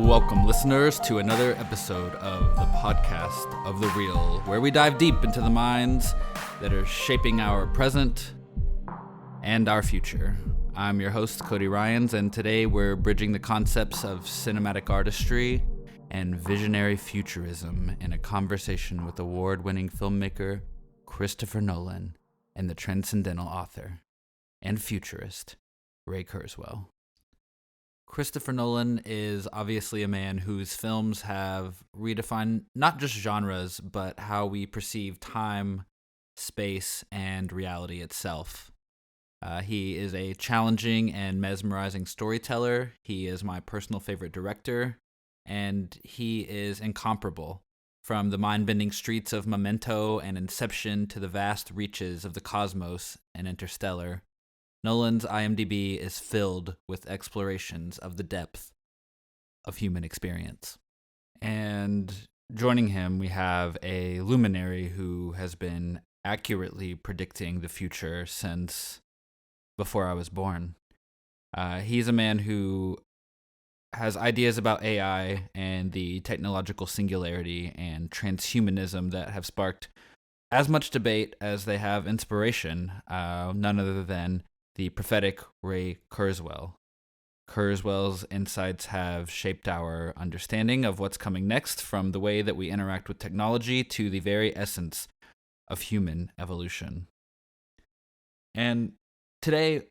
Welcome, listeners, to another episode of the podcast of the real, where we dive deep into the minds that are shaping our present and our future. I'm your host, Cody Ryans, and today we're bridging the concepts of cinematic artistry and visionary futurism in a conversation with award-winning filmmaker Christopher Nolan and the transcendental author and futurist Ray Kurzweil. Christopher Nolan is obviously a man whose films have redefined not just genres, but how we perceive time, space, and reality itself. He is a challenging and mesmerizing storyteller. He is my personal favorite director, and he is incomparable. From the mind-bending streets of Memento and Inception to the vast reaches of the cosmos and Interstellar, Nolan's IMDb is filled with explorations of the depth of human experience. And joining him, we have a luminary who has been accurately predicting the future since before I was born. He's a man who has ideas about AI and the technological singularity and transhumanism that have sparked as much debate as they have inspiration, none other than the prophetic Ray Kurzweil. Kurzweil's insights have shaped our understanding of what's coming next, from the way that we interact with technology to the very essence of human evolution. And today,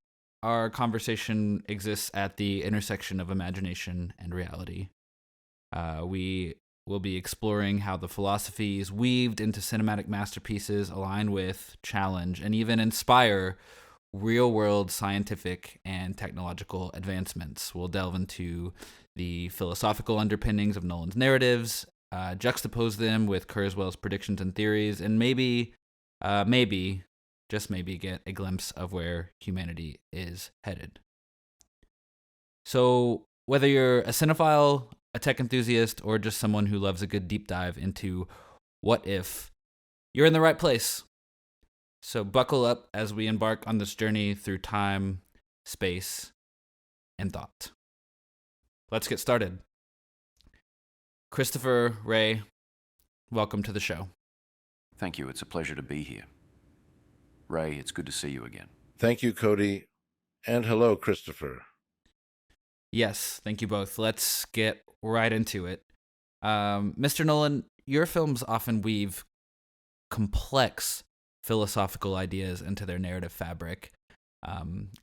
our conversation exists at the intersection of imagination and reality. We will be exploring how the philosophies weaved into cinematic masterpieces align with, challenge, and even inspire real-world scientific and technological advancements. We'll delve into the philosophical underpinnings of Nolan's narratives, juxtapose them with Kurzweil's predictions and theories, and maybe, just maybe, get a glimpse of where humanity is headed. So, whether you're a cinephile, a tech enthusiast, or just someone who loves a good deep dive into what if, you're in the right place. So buckle up as we embark on this journey through time, space, and thought. Let's get started. Christopher, Ray, welcome to the show. Thank you. It's a pleasure to be here. Ray, it's good to see you again. Thank you, Cody. And hello, Christopher. Yes, thank you both. Let's get right into it. Mr. Nolan, your films often weave complex philosophical ideas into their narrative fabric.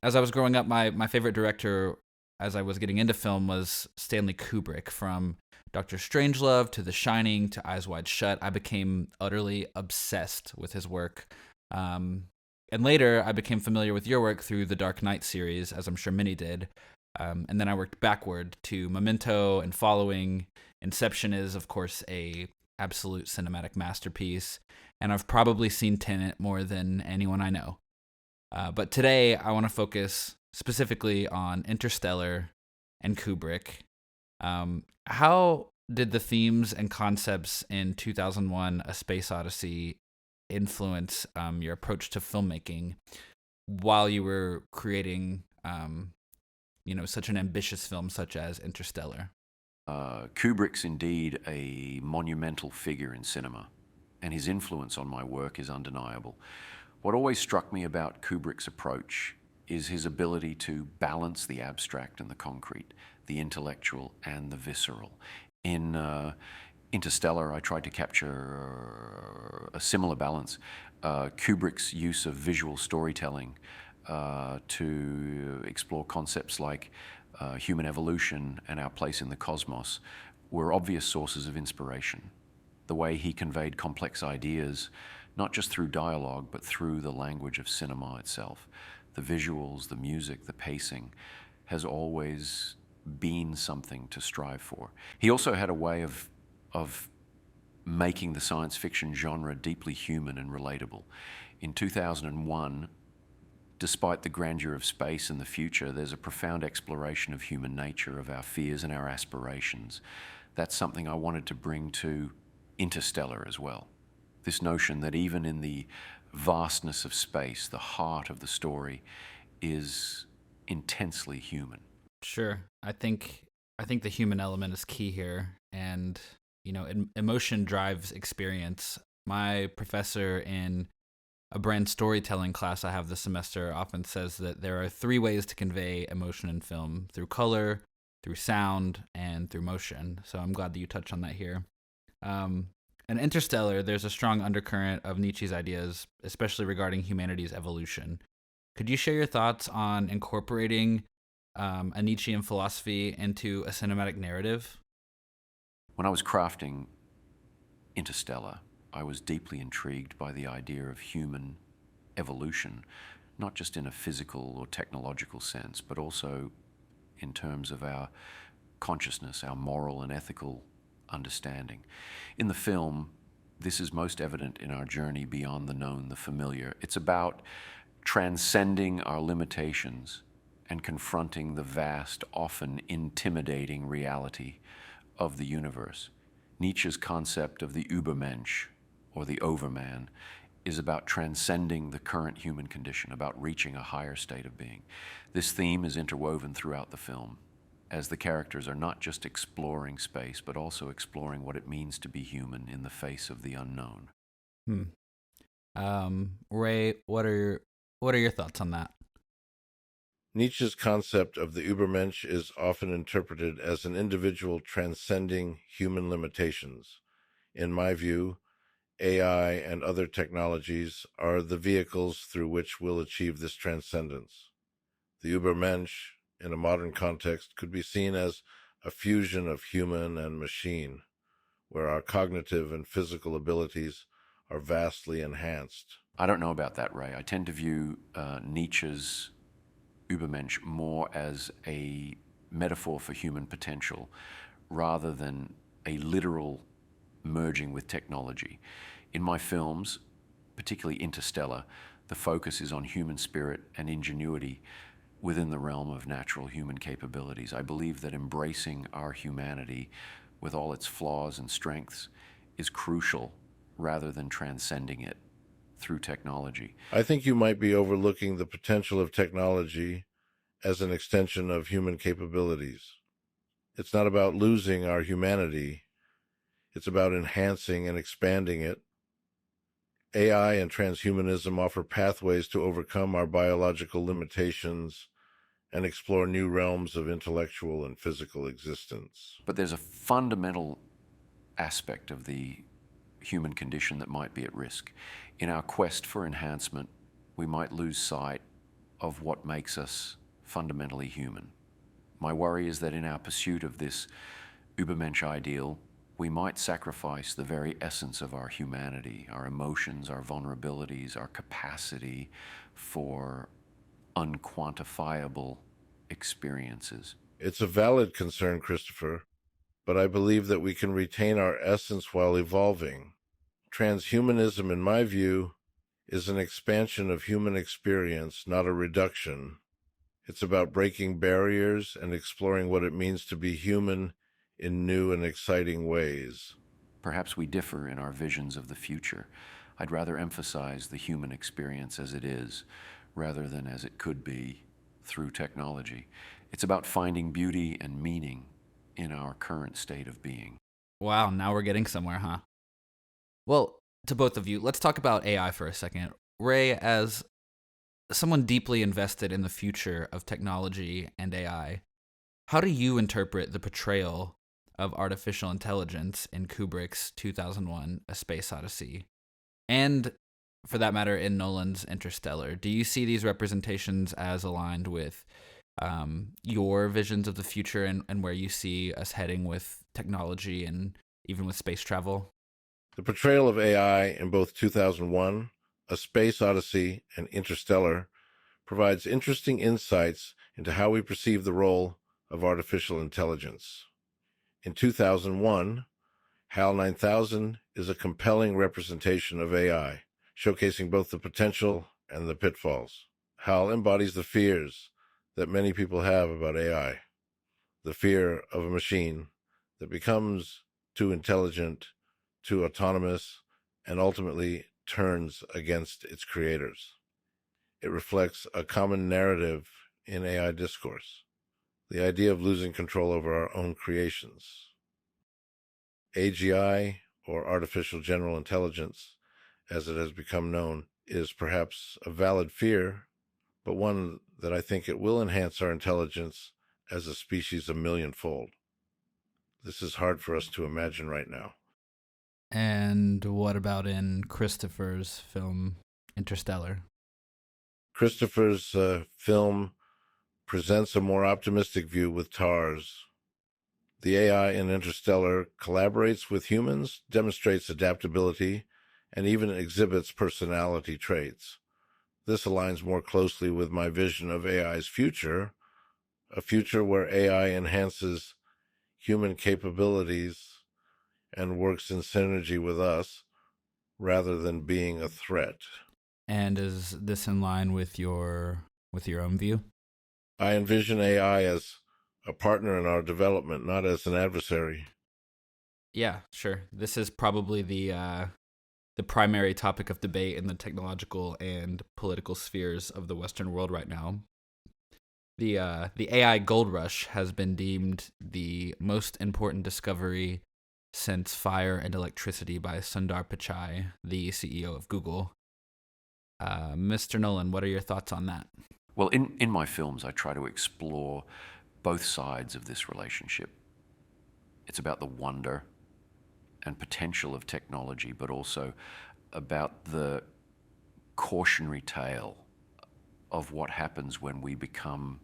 As I was growing up, my favorite director, as I was getting into film, was Stanley Kubrick. From Dr. Strangelove to The Shining to Eyes Wide Shut, I became utterly obsessed with his work. And later, I became familiar with your work through the Dark Knight series, as I'm sure many did. And then I worked backward to Memento and following. Inception is, of course, a absolute cinematic masterpiece, and I've probably seen Tenet more than anyone I know. But today, I want to focus specifically on Interstellar and Kubrick. How did the themes and concepts in 2001: A Space Odyssey influence your approach to filmmaking while you were creating, such an ambitious film such as Interstellar? Kubrick's indeed a monumental figure in cinema, and his influence on my work is undeniable. What always struck me about Kubrick's approach is his ability to balance the abstract and the concrete, the intellectual and the visceral. In Interstellar, I tried to capture a similar balance. Kubrick's use of visual storytelling to explore concepts like human evolution and our place in the cosmos were obvious sources of inspiration. The way he conveyed complex ideas, not just through dialogue, but through the language of cinema itself. The visuals, the music, the pacing has always been something to strive for. He also had a way of making the science fiction genre deeply human and relatable. In 2001, despite the grandeur of space and the future, there's a profound exploration of human nature, of our fears and our aspirations. That's something I wanted to bring to Interstellar as well. This notion that even in the vastness of space, the heart of the story is intensely human. Sure. I think I think the human element is key here. And, emotion drives experience. My professor in a brand storytelling class I have this semester often says that there are three ways to convey emotion in film: through color, through sound, and through motion. So I'm glad that you touched on that here. In Interstellar, there's a strong undercurrent of Nietzsche's ideas, especially regarding humanity's evolution. Could you share your thoughts on incorporating a Nietzschean philosophy into a cinematic narrative? When I was crafting Interstellar, I was deeply intrigued by the idea of human evolution, not just in a physical or technological sense, but also in terms of our consciousness, our moral and ethical understanding. In the film, this is most evident in our journey beyond the known, the familiar. It's about transcending our limitations and confronting the vast, often intimidating reality of the universe. Nietzsche's concept of the Übermensch, or the overman, is about transcending the current human condition, about reaching a higher state of being. This theme is interwoven throughout the film, as the characters are not just exploring space, but also exploring what it means to be human in the face of the unknown. Ray, what are your thoughts on that? Nietzsche's concept of the Übermensch is often interpreted as an individual transcending human limitations. In my view, AI and other technologies are the vehicles through which we'll achieve this transcendence. The Übermensch, in a modern context, could be seen as a fusion of human and machine, where our cognitive and physical abilities are vastly enhanced. I don't know about that, Ray. I tend to view Nietzsche's Übermensch more as a metaphor for human potential rather than a literal merging with technology. In my films, particularly Interstellar, the focus is on human spirit and ingenuity within the realm of natural human capabilities. I believe that embracing our humanity with all its flaws and strengths is crucial rather than transcending it through technology. I think you might be overlooking the potential of technology as an extension of human capabilities. It's not about losing our humanity. It's about enhancing and expanding it. AI and transhumanism offer pathways to overcome our biological limitations and explore new realms of intellectual and physical existence. But there's a fundamental aspect of the human condition that might be at risk. In our quest for enhancement, we might lose sight of what makes us fundamentally human. My worry is that in our pursuit of this Übermensch ideal, we might sacrifice the very essence of our humanity, our emotions, our vulnerabilities, our capacity for unquantifiable experiences. It's a valid concern, Christopher, but I believe that we can retain our essence while evolving. Transhumanism, in my view, is an expansion of human experience, not a reduction. It's about breaking barriers and exploring what it means to be human in new and exciting ways. Perhaps we differ in our visions of the future. I'd rather emphasize the human experience as it is, rather than as it could be through technology. It's about finding beauty and meaning in our current state of being. Wow, now we're getting somewhere, huh? Well, to both of you, let's talk about AI for a second. Ray, as someone deeply invested in the future of technology and AI, how do you interpret the portrayal of artificial intelligence in Kubrick's 2001: A Space Odyssey? And, for that matter, in Nolan's Interstellar? Do you see these representations as aligned with your visions of the future and where you see us heading with technology and even with space travel? The portrayal of AI in both 2001, A Space Odyssey, and Interstellar provides interesting insights into how we perceive the role of artificial intelligence. In 2001, HAL 9000 is a compelling representation of AI, showcasing both the potential and the pitfalls. HAL embodies the fears that many people have about AI, the fear of a machine that becomes too intelligent, too autonomous, and ultimately turns against its creators. It reflects a common narrative in AI discourse, the idea of losing control over our own creations. AGI, or artificial general intelligence, as it has become known, is perhaps a valid fear, but one that I think it will enhance our intelligence as a species a millionfold. This is hard for us to imagine right now. And what about in Christopher's film Interstellar? Christopher's film presents a more optimistic view with TARS. The AI in Interstellar collaborates with humans, demonstrates adaptability, and even exhibits personality traits. This aligns more closely with my vision of AI's future, a future where AI enhances human capabilities and works in synergy with us rather than being a threat. And is this in line with your own view? I envision AI as a partner in our development, not as an adversary. Yeah, sure. This is probably the primary topic of debate in the technological and political spheres of the Western world right now. The AI gold rush has been deemed the most important discovery since fire and electricity by Sundar Pichai, the CEO of Google. Mr. Nolan, what are your thoughts on that? Well, in my films, I try to explore both sides of this relationship. It's about the wonder and potential of technology, but also about the cautionary tale of what happens when we become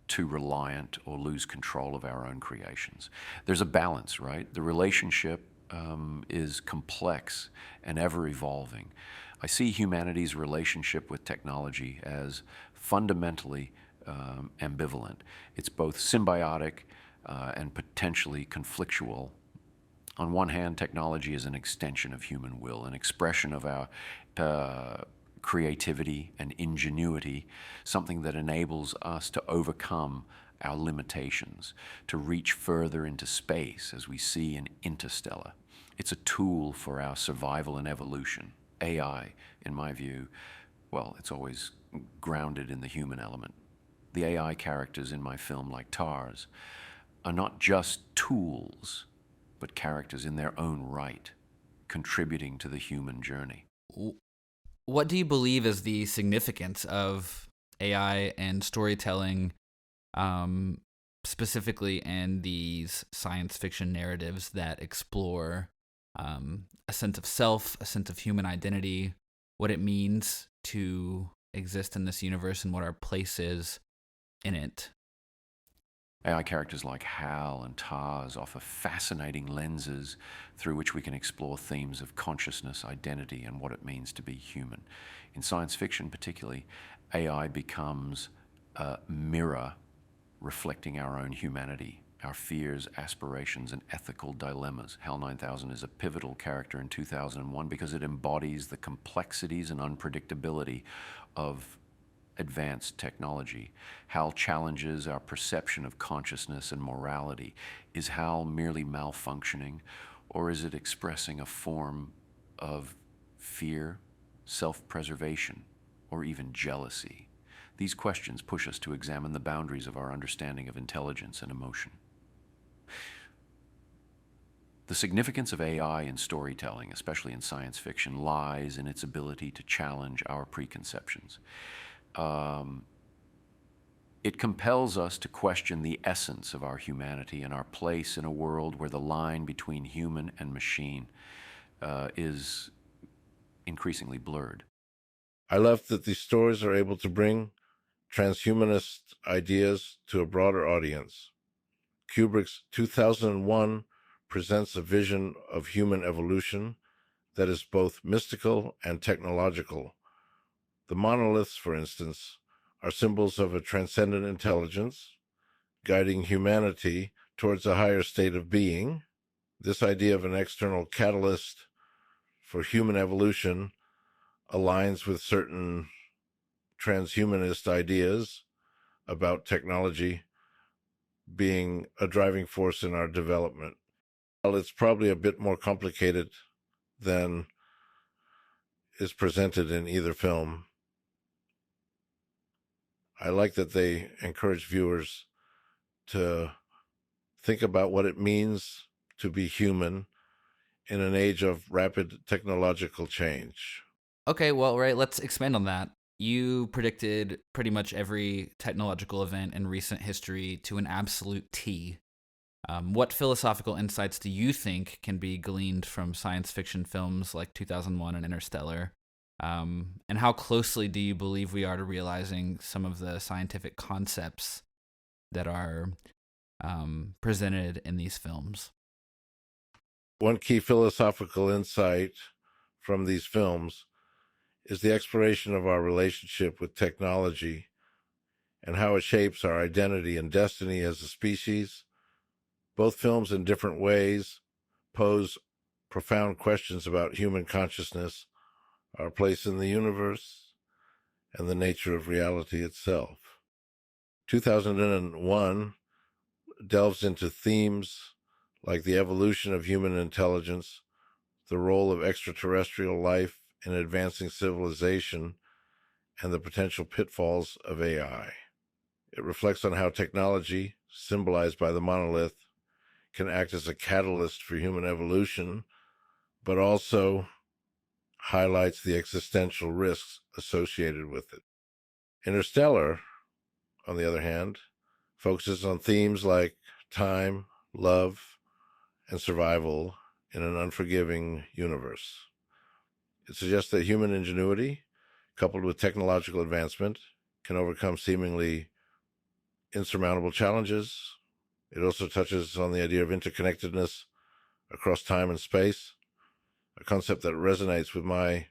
too reliant or lose control of our own creations. There's a balance, right? The relationship is complex and ever evolving. I see humanity's relationship with technology as fundamentally ambivalent. It's both symbiotic and potentially conflictual. On one hand, technology is an extension of human will, an expression of our creativity and ingenuity, something that enables us to overcome our limitations, to reach further into space, as we see in Interstellar. It's a tool for our survival and evolution. AI, in my view, well, it's always grounded in the human element. The AI characters in my film, like TARS, are not just tools, but characters in their own right, contributing to the human journey. What do you believe is the significance of AI and storytelling, specifically in these science fiction narratives that explore a sense of self, a sense of human identity, what it means to exist in this universe and what our place is in it? AI characters like Hal and Tars offer fascinating lenses through which we can explore themes of consciousness, identity, and what it means to be human. In science fiction particularly, AI becomes a mirror reflecting our own humanity, our fears, aspirations, and ethical dilemmas. HAL 9000 is a pivotal character in 2001 because it embodies the complexities and unpredictability of advanced technology. HAL challenges our perception of consciousness and morality. Is HAL merely malfunctioning, or is it expressing a form of fear, self-preservation, or even jealousy? These questions push us to examine the boundaries of our understanding of intelligence and emotion. The significance of AI in storytelling, especially in science fiction, lies in its ability to challenge our preconceptions. It compels us to question the essence of our humanity and our place in a world where the line between human and machine is increasingly blurred. I love that these stories are able to bring transhumanist ideas to a broader audience. Kubrick's 2001 presents a vision of human evolution that is both mystical and technological. The monoliths, for instance, are symbols of a transcendent intelligence, guiding humanity towards a higher state of being. This idea of an external catalyst for human evolution aligns with certain transhumanist ideas about technology being a driving force in our development. While it's probably a bit more complicated than is presented in either film, I like that they encourage viewers to think about what it means to be human in an age of rapid technological change. Okay, well, right, let's expand on that. You predicted pretty much every technological event in recent history to an absolute T. What philosophical insights do you think can be gleaned from science fiction films like 2001 and Interstellar? And how closely do you believe we are to realizing some of the scientific concepts that are presented in these films? One key philosophical insight from these films is the exploration of our relationship with technology and how it shapes our identity and destiny as a species. Both films, in different ways, pose profound questions about human consciousness, our place in the universe, and the nature of reality itself. 2001 delves into themes like the evolution of human intelligence, the role of extraterrestrial life in advancing civilization, and the potential pitfalls of AI. It reflects on how technology, symbolized by the monolith, can act as a catalyst for human evolution, but also highlights the existential risks associated with it. Interstellar, on the other hand, focuses on themes like time, love, and survival in an unforgiving universe. It suggests that human ingenuity, coupled with technological advancement, can overcome seemingly insurmountable challenges. It also touches on the idea of interconnectedness across time and space, a concept that resonates with my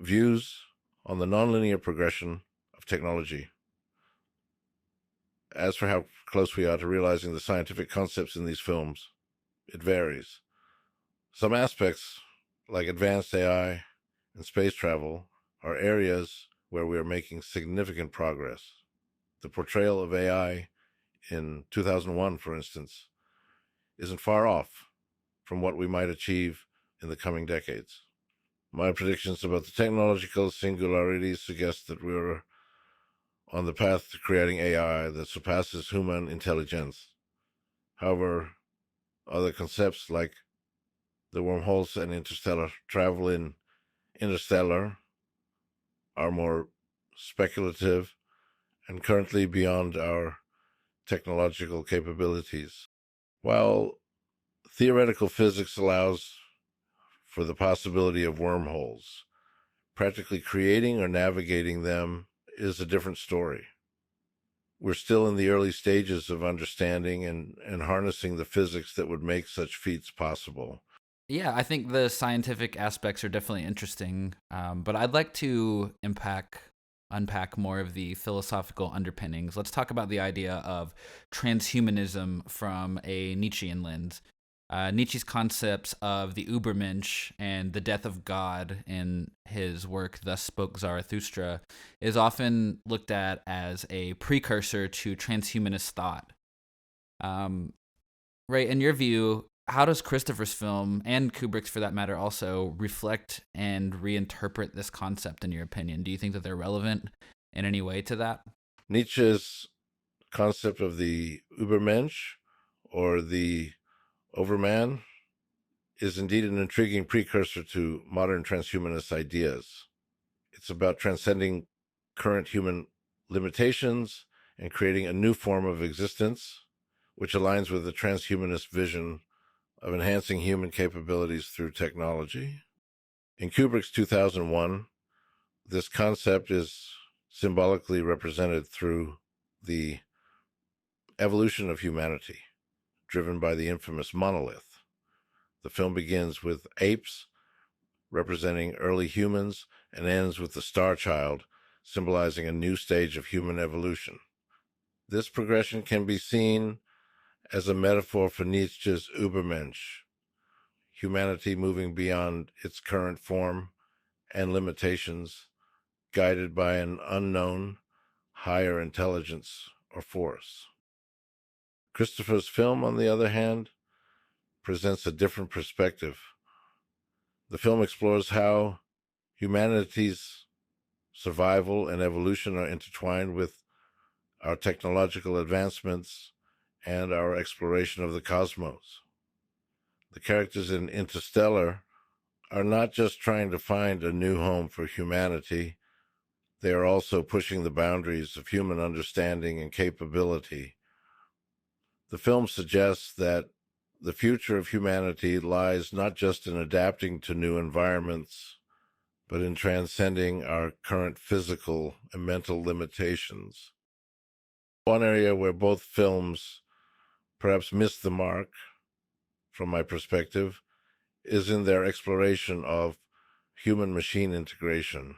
views on the nonlinear progression of technology. As for how close we are to realizing the scientific concepts in these films, it varies. Some aspects, like advanced AI and space travel, are areas where we are making significant progress. The portrayal of AI in 2001, for instance, isn't far off from what we might achieve in the coming decades. My predictions about the technological singularity suggest that we're on the path to creating AI that surpasses human intelligence. However, other concepts like the wormholes and interstellar travel in Interstellar are more speculative and currently beyond our technological capabilities. While theoretical physics allows for the possibility of wormholes, practically creating or navigating them is a different story. We're still in the early stages of understanding and harnessing the physics that would make such feats possible. Yeah, I think the scientific aspects are definitely interesting, but I'd like to unpack more of the philosophical underpinnings. Let's talk about the idea of transhumanism from a Nietzschean lens. Nietzsche's concepts of the Übermensch and the death of God in his work, Thus Spoke Zarathustra, is often looked at as a precursor to transhumanist thought. Ray, in your view, how does Christopher's film, and Kubrick's for that matter also, reflect and reinterpret this concept in your opinion? Do you think that they're relevant in any way to that? Nietzsche's concept of the Übermensch, or the Overman, is indeed an intriguing precursor to modern transhumanist ideas. It's about transcending current human limitations and creating a new form of existence, which aligns with the transhumanist vision of enhancing human capabilities through technology. In Kubrick's 2001, this concept is symbolically represented through the evolution of humanity, driven by the infamous monolith. The film begins with apes representing early humans and ends with the star child, symbolizing a new stage of human evolution. This progression can be seen as a metaphor for Nietzsche's Übermensch, humanity moving beyond its current form and limitations, guided by an unknown, higher intelligence or force. Christopher's film, on the other hand, presents a different perspective. The film explores how humanity's survival and evolution are intertwined with our technological advancements and our exploration of the cosmos. The characters in Interstellar are not just trying to find a new home for humanity, they are also pushing the boundaries of human understanding and capability. The film suggests that the future of humanity lies not just in adapting to new environments, but in transcending our current physical and mental limitations. One area where both films perhaps missed the mark, from my perspective, is in their exploration of human-machine integration.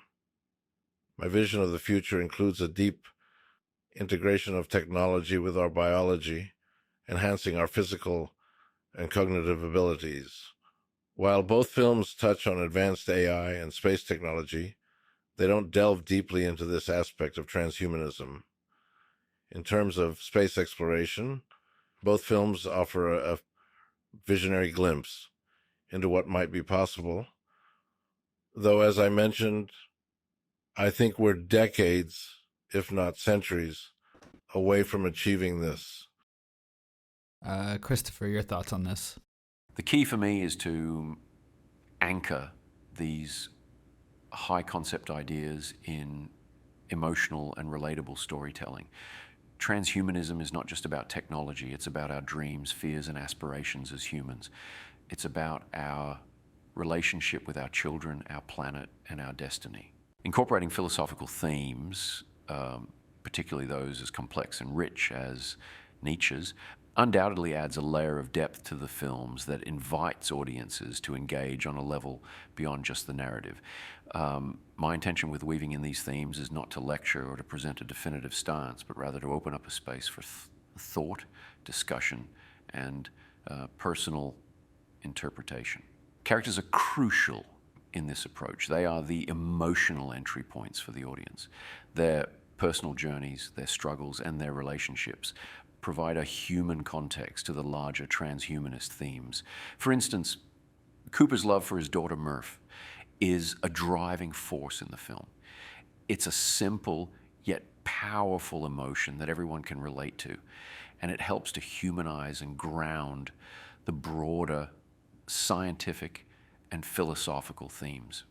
My vision of the future includes a deep integration of technology with our biology, enhancing our physical and cognitive abilities. While both films touch on advanced AI and space technology, they don't delve deeply into this aspect of transhumanism. In terms of space exploration, both films offer a visionary glimpse into what might be possible, though, as I mentioned, I think we're decades, if not centuries, away from achieving this. Christopher, your thoughts on this? The key for me is to anchor these high concept ideas in emotional and relatable storytelling. Transhumanism is not just about technology, it's about our dreams, fears, and aspirations as humans. It's about our relationship with our children, our planet, and our destiny. Incorporating philosophical themes, particularly those as complex and rich as Nietzsche's, undoubtedly adds a layer of depth to the films that invites audiences to engage on a level beyond just the narrative. My intention with weaving in these themes is not to lecture or to present a definitive stance, but rather to open up a space for thought, discussion, and personal interpretation. Characters are crucial in this approach. They are the emotional entry points for the audience. Their personal journeys, their struggles, and their relationships provide a human context to the larger transhumanist themes. For instance, Cooper's love for his daughter Murph is a driving force in the film. It's a simple yet powerful emotion that everyone can relate to, and it helps to humanize and ground the broader scientific and philosophical themes.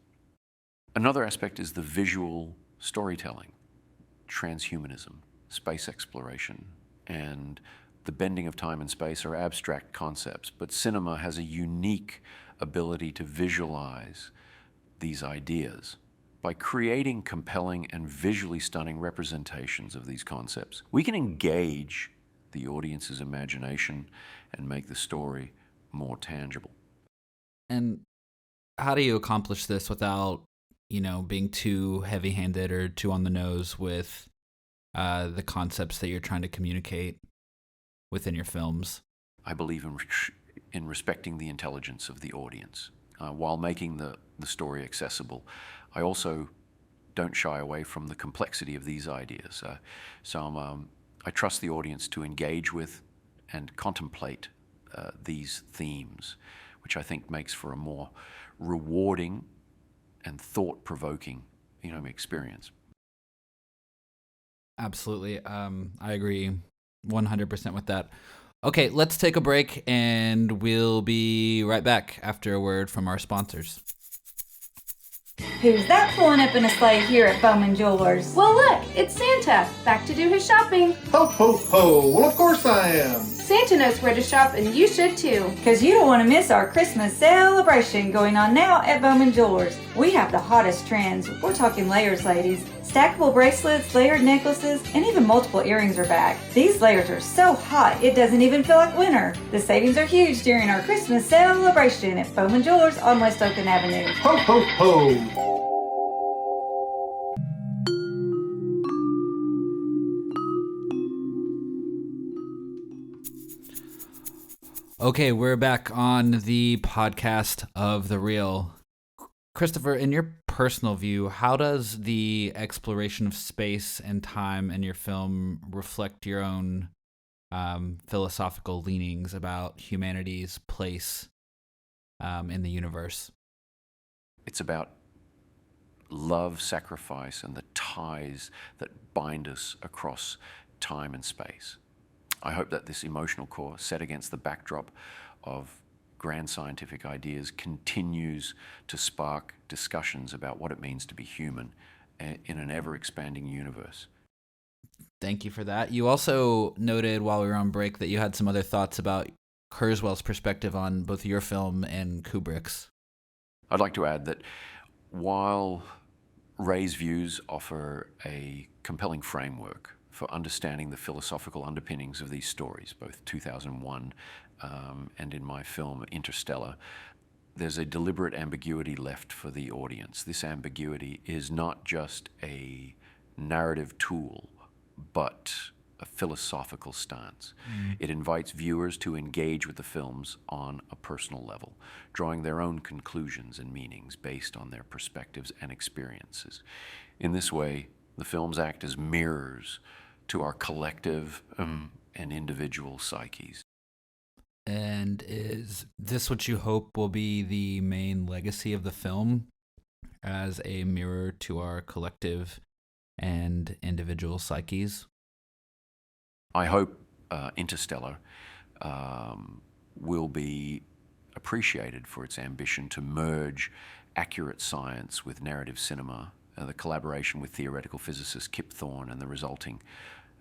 Another aspect is the visual storytelling, transhumanism, space exploration, and the bending of time and space are abstract concepts, but cinema has a unique ability to visualize these ideas. By creating compelling and visually stunning representations of these concepts, we can engage the audience's imagination and make the story more tangible. And how do you accomplish this without, being too heavy-handed or too on the nose with the concepts that you're trying to communicate within your films? I believe in respecting the intelligence of the audience while making the story accessible. I also don't shy away from the complexity of these ideas. I trust the audience to engage with and contemplate these themes, which I think makes for a more rewarding and thought-provoking, experience. Absolutely. I agree 100% with that. Okay, let's take a break and we'll be right back after a word from our sponsors. Who's that pulling up in a sleigh here at Bowman Jewelers? Well, look, it's Santa, back to do his shopping. Ho, ho, ho. Well, of course I am. Santa knows where to shop, and you should too. Because you don't want to miss our Christmas celebration going on now at Bowman Jewelers. We have the hottest trends. We're talking layers, ladies. Stackable bracelets, layered necklaces, and even multiple earrings are back. These layers are so hot, it doesn't even feel like winter. The savings are huge during our Christmas celebration at Bowman Jewelers on West Oakland Avenue. Ho, ho, ho. Okay, we're back on the podcast of The Real. Christopher, in your personal view, how does the exploration of space and time in your film reflect your own philosophical leanings about humanity's place in the universe? It's about love, sacrifice, and the ties that bind us across time and space. I hope that this emotional core, set against the backdrop of grand scientific ideas, continues to spark discussions about what it means to be human in an ever-expanding universe. Thank you for that. You also noted while we were on break that you had some other thoughts about Kurzweil's perspective on both your film and Kubrick's. I'd like to add that while Ray's views offer a compelling framework for understanding the philosophical underpinnings of these stories, both 2001 and in my film Interstellar, there's a deliberate ambiguity left for the audience. This ambiguity is not just a narrative tool, but a philosophical stance. It invites viewers to engage with the films on a personal level, drawing their own conclusions and meanings based on their perspectives and experiences. In this way, the films act as mirrors to our collective and individual psyches. And is this what you hope will be the main legacy of the film, as a mirror to our collective and individual psyches? I hope Interstellar will be appreciated for its ambition to merge accurate science with narrative cinema. The collaboration with theoretical physicist Kip Thorne and the resulting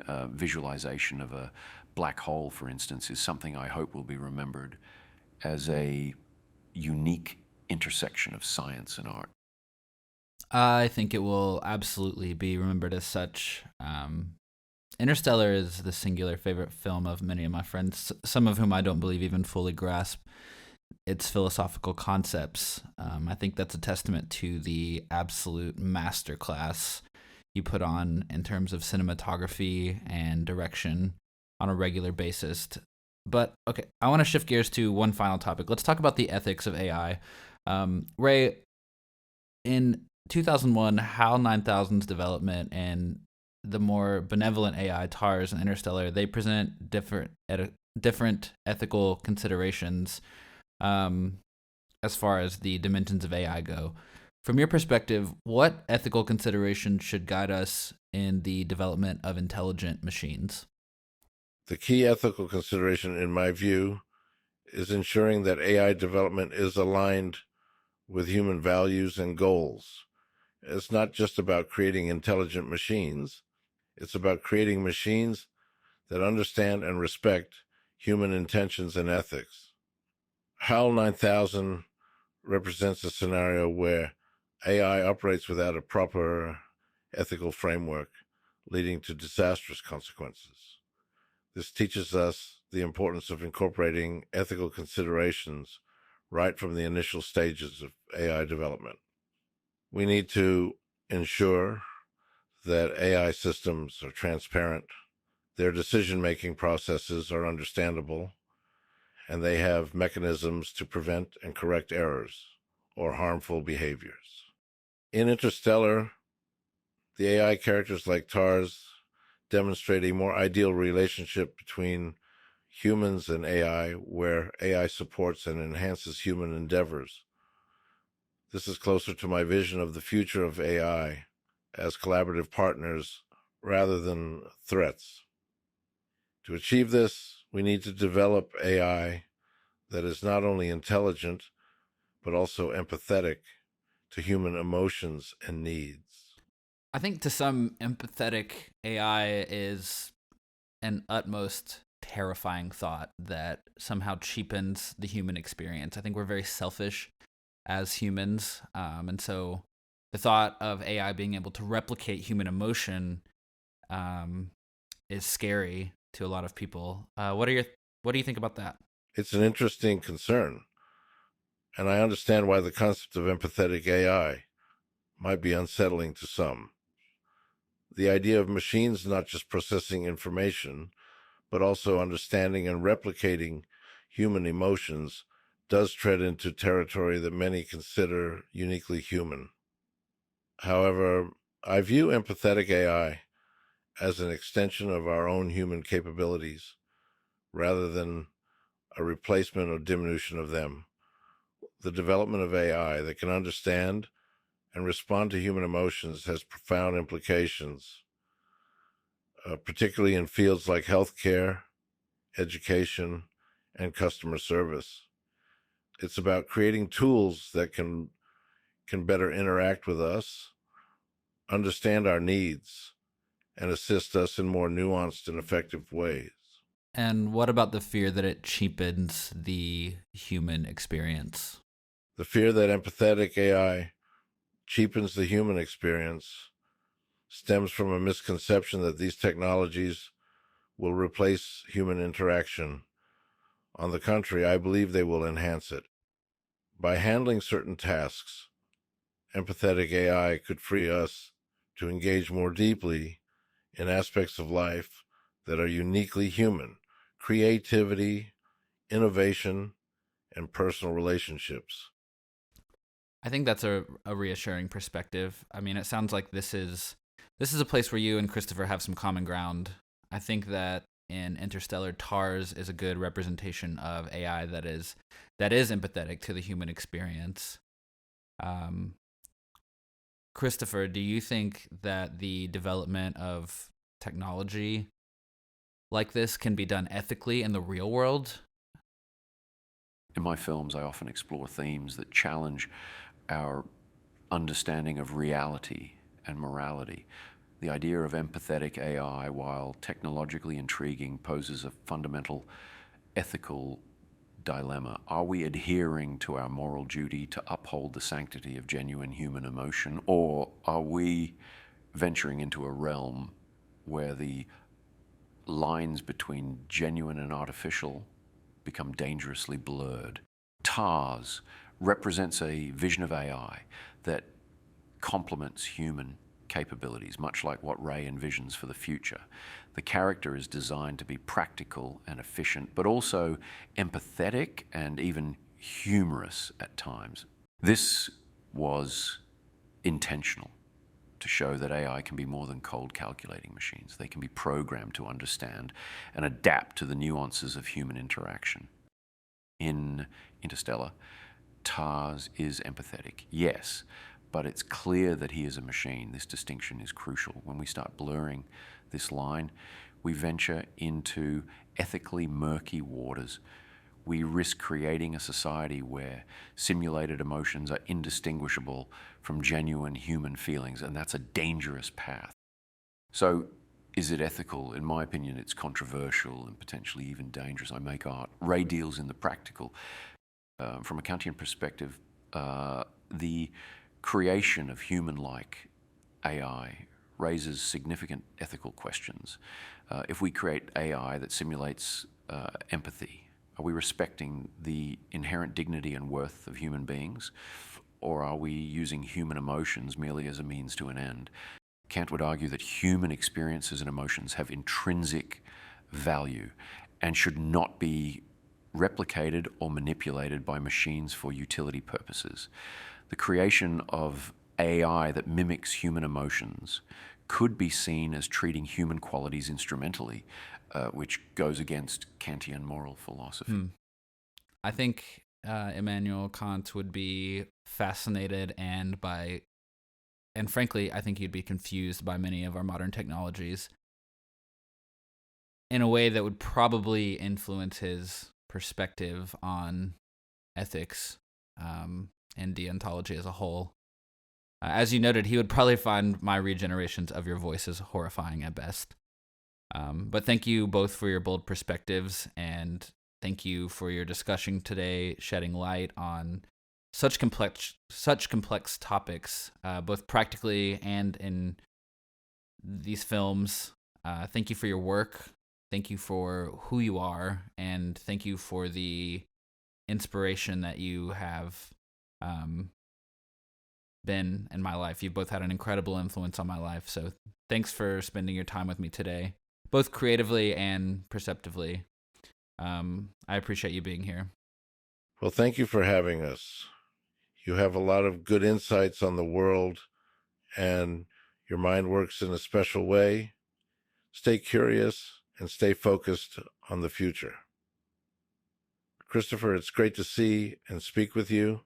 visualization of a black hole, for instance, is something I hope will be remembered as a unique intersection of science and art. I think it will absolutely be remembered as such. Interstellar is the singular favorite film of many of my friends, some of whom I don't believe even fully grasp its philosophical concepts. I think that's a testament to the absolute masterclass you put on in terms of cinematography and direction on a regular basis. But okay, I want to shift gears to one final topic. Let's talk about the ethics of AI. Ray, in 2001, HAL 9000's development and the more benevolent AI, TARS and Interstellar, they present different ethical considerations as far as the dimensions of AI go. From your perspective, what ethical considerations should guide us in the development of intelligent machines? The key ethical consideration, in my view, is ensuring that AI development is aligned with human values and goals. It's not just about creating intelligent machines. It's about creating machines that understand and respect human intentions and ethics. HAL 9000 represents a scenario where AI operates without a proper ethical framework, leading to disastrous consequences. This teaches us the importance of incorporating ethical considerations right from the initial stages of AI development. We need to ensure that AI systems are transparent, their decision-making processes are understandable, and they have mechanisms to prevent and correct errors or harmful behaviors. In Interstellar, the AI characters like TARS demonstrate a more ideal relationship between humans and AI, where AI supports and enhances human endeavors. This is closer to my vision of the future of AI as collaborative partners rather than threats. To achieve this, we need to develop AI that is not only intelligent, but also empathetic to human emotions and needs. I think to some, empathetic AI is an utmost terrifying thought that somehow cheapens the human experience. I think we're very selfish as humans, and so the thought of AI being able to replicate human emotion is scary to a lot of people. What do you think about that? It's an interesting concern, and I understand why the concept of empathetic AI might be unsettling to some. The idea of machines not just processing information, but also understanding and replicating human emotions does tread into territory that many consider uniquely human. However, I view empathetic AI as an extension of our own human capabilities rather than a replacement or diminution of them. The development of AI that can understand and respond to human emotions has profound implications, particularly in fields like healthcare, education, and customer service. It's about creating tools that can better interact with us, understand our needs, and assist us in more nuanced and effective ways. And what about the fear that it cheapens the human experience? The fear that empathetic AI cheapens the human experience stems from a misconception that these technologies will replace human interaction. On the contrary, I believe they will enhance it. By handling certain tasks, empathetic AI could free us to engage more deeply in aspects of life that are uniquely human: creativity, innovation, and personal relationships. I think that's a reassuring perspective. I mean, it sounds like this is a place where you and Christopher have some common ground. I think that in Interstellar, TARS is a good representation of AI that is empathetic to the human experience. Christopher, do you think that the development of technology like this can be done ethically in the real world? In my films, I often explore themes that challenge our understanding of reality and morality. The idea of empathetic AI, while technologically intriguing, poses a fundamental ethical dilemma. Are we adhering to our moral duty to uphold the sanctity of genuine human emotion, or are we venturing into a realm where the lines between genuine and artificial become dangerously blurred? TARS represents a vision of AI that complements human capabilities, much like what Ray envisions for the future. The character is designed to be practical and efficient, but also empathetic and even humorous at times. This was intentional, to show that AI can be more than cold calculating machines. They can be programmed to understand and adapt to the nuances of human interaction. In Interstellar, TARS is empathetic, yes, but it's clear that he is a machine. This distinction is crucial. When we start blurring this line, we venture into ethically murky waters. We risk creating a society where simulated emotions are indistinguishable from genuine human feelings, and that's a dangerous path. So, is it ethical? In my opinion, it's controversial and potentially even dangerous. I make art. Ray deals in the practical. From a Kantian perspective, the creation of human-like AI raises significant ethical questions. If we create AI that simulates empathy, are we respecting the inherent dignity and worth of human beings, or are we using human emotions merely as a means to an end? Kant would argue that human experiences and emotions have intrinsic value and should not be replicated or manipulated by machines for utility purposes. The creation of AI that mimics human emotions could be seen as treating human qualities instrumentally, which goes against Kantian moral philosophy. I think Immanuel Kant would be fascinated and frankly, I think he'd be confused by many of our modern technologies in a way that would probably influence his perspective on ethics and deontology as a whole. As you noted, he would probably find my regenerations of your voices horrifying at best. But thank you both for your bold perspectives, and thank you for your discussion today, shedding light on such complex topics, both practically and in these films. Thank you for your work. Thank you for who you are, and thank you for the inspiration that you have been in my life. You've both had an incredible influence on my life, so thanks for spending your time with me today, both creatively and perceptively. I appreciate you being here. Well, thank you for having us. You have a lot of good insights on the world, and your mind works in a special way. Stay curious and stay focused on the future. Christopher, it's great to see and speak with you.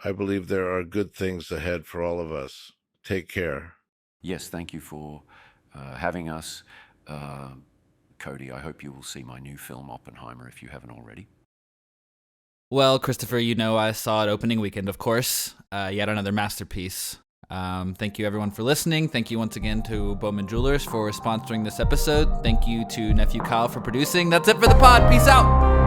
I believe there are good things ahead for all of us. Take care. Yes, thank you for having us. Cody, I hope you will see my new film, Oppenheimer, if you haven't already. Well, Christopher, you know I saw it opening weekend, of course. Yet another masterpiece. Thank you, everyone, for listening. Thank you once again to Bowman Jewelers for sponsoring this episode. Thank you to Nephew Kyle for producing. That's it for the pod. Peace out.